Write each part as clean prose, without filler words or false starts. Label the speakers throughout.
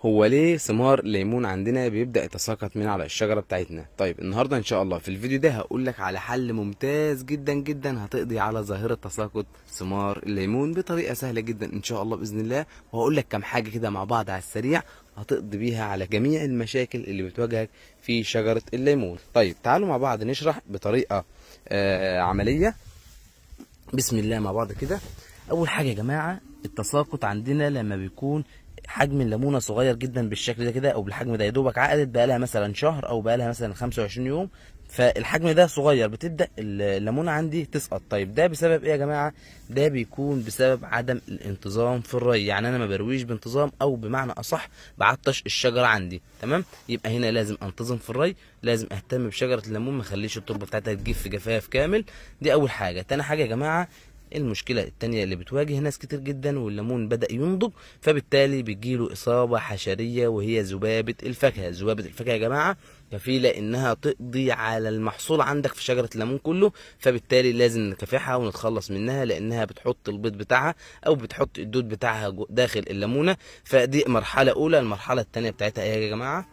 Speaker 1: هو ليه ثمار الليمون عندنا بيبدأ يتساقط من على الشجرة بتاعتنا؟ طيب النهاردة ان شاء الله في الفيديو ده هقول لك على حل ممتاز جدا جدا هتقضي على ظاهرة تساقط ثمار الليمون بطريقة سهلة جدا ان شاء الله بإذن الله. وهقول لك كام حاجة كده مع بعض على السريع هتقضي بيها على جميع المشاكل اللي بتواجهك في شجرة الليمون. طيب تعالوا مع بعض نشرح بطريقة عملية. بسم الله مع بعض كده. اول حاجة يا جماعة، التساقط عندنا لما بيكون حجم الليمونه صغير جدا بالشكل ده كده او بالحجم ده، يا دوبك عقدت بقى لها مثلا شهر او بقى لها مثلا 25 يوم، فالحجم ده صغير بتبدا الليمونه عندي تسقط. طيب ده بسبب ايه يا جماعه؟ ده بيكون بسبب عدم الانتظام في الري، يعني انا ما برويش بانتظام او بمعنى اصح بعطش الشجره عندي. تمام، يبقى هنا لازم انتظم في الري، لازم اهتم بشجره الليمون، ما اخليش التربه بتاعتها تجيف في جفاف كامل. دي اول حاجه. تاني حاجه يا جماعه، المشكلة التانية اللي بتواجه ناس كتير جدا والليمون بدأ ينضج، فبالتالي بيجيله إصابة حشرية وهي ذبابة الفاكهة. ذبابة الفاكهة يا جماعة كفيلة إنها تقضي على المحصول عندك في شجرة الليمون كله، فبالتالي لازم نكافحها ونتخلص منها لأنها بتحط البيض بتاعها أو بتحط الدود بتاعها داخل الليمونة. فدي مرحلة أولى. المرحلة التانية بتاعتها إيه يا جماعة؟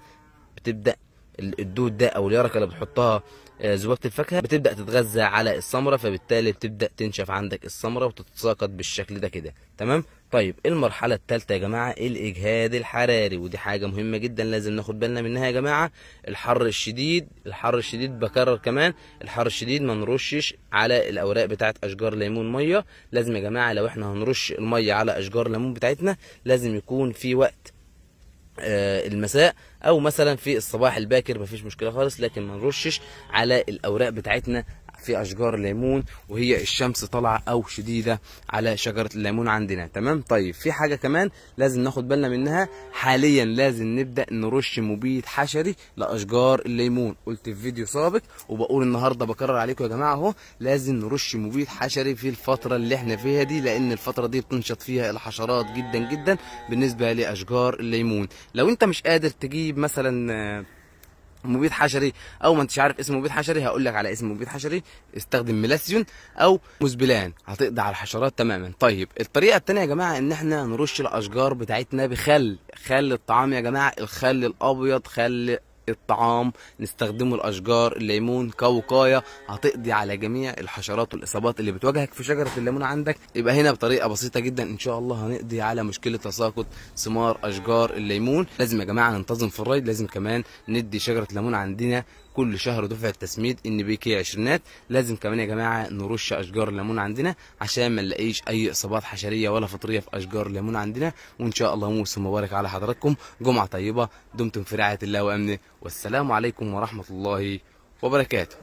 Speaker 1: بتبدأ الدود ده او اليرقه اللي بتحطها ذبابه الفاكهه بتبدا تتغذى على الثمره، فبالتالي بتبدا تنشف عندك الثمره وتتساقط بالشكل ده كده. تمام. طيب المرحله الثالثه يا جماعه الاجهاد الحراري، ودي حاجه مهمه جدا لازم ناخد بالنا منها يا جماعه. الحر الشديد، الحر الشديد بكرر كمان، الحر الشديد ما نرشش على الاوراق بتاعه اشجار ليمون ميه. لازم يا جماعه لو احنا هنرش الميه على اشجار الليمون بتاعتنا لازم يكون في وقت المساء او مثلا في الصباح الباكر، مفيش مشكله خالص، لكن ما نرشش على الاوراق بتاعتنا في اشجار الليمون وهي الشمس طالعه او شديده على شجره الليمون عندنا. تمام. طيب في حاجه كمان لازم ناخد بالنا منها، حاليا لازم نبدا نرش مبيد حشري لاشجار الليمون. قلت في فيديو سابق وبقول النهارده بكرر عليكم يا جماعه اهو، لازم نرش مبيد حشري في الفتره اللي احنا فيها دي، لان الفتره دي بتنشط فيها الحشرات جدا جدا بالنسبه لاشجار الليمون. لو انت مش قادر تجيب مثلا مبيد حشري او ما انتش عارف اسم مبيد حشري، هقول لك على اسم مبيد حشري، استخدم ميلاسيون او موزبلان، هتقضي على الحشرات تماما. طيب الطريقه الثانيه يا جماعه ان احنا نرش الاشجار بتاعتنا بخل. خل الطعام يا جماعه، الخل الابيض، خل الطعام، نستخدمه الاشجار الليمون كوقايه، هتقضي على جميع الحشرات والاصابات اللي بتواجهك في شجره الليمون عندك. يبقى هنا بطريقه بسيطه جدا ان شاء الله هنقضي على مشكله تساقط ثمار اشجار الليمون. لازم يا جماعه ننتظم في الري، لازم كمان ندي شجره الليمون عندنا كل شهر دفعه تسميد ان بي كي 20. لازم كمان يا جماعه نرش اشجار الليمون عندنا عشان ما نلاقيش اي اصابات حشريه ولا فطريه في اشجار الليمون عندنا. وان شاء الله موسم مبارك على حضراتكم، جمعه طيبه، دمتم في رعايه الله وامنه، والسلام عليكم ورحمه الله وبركاته.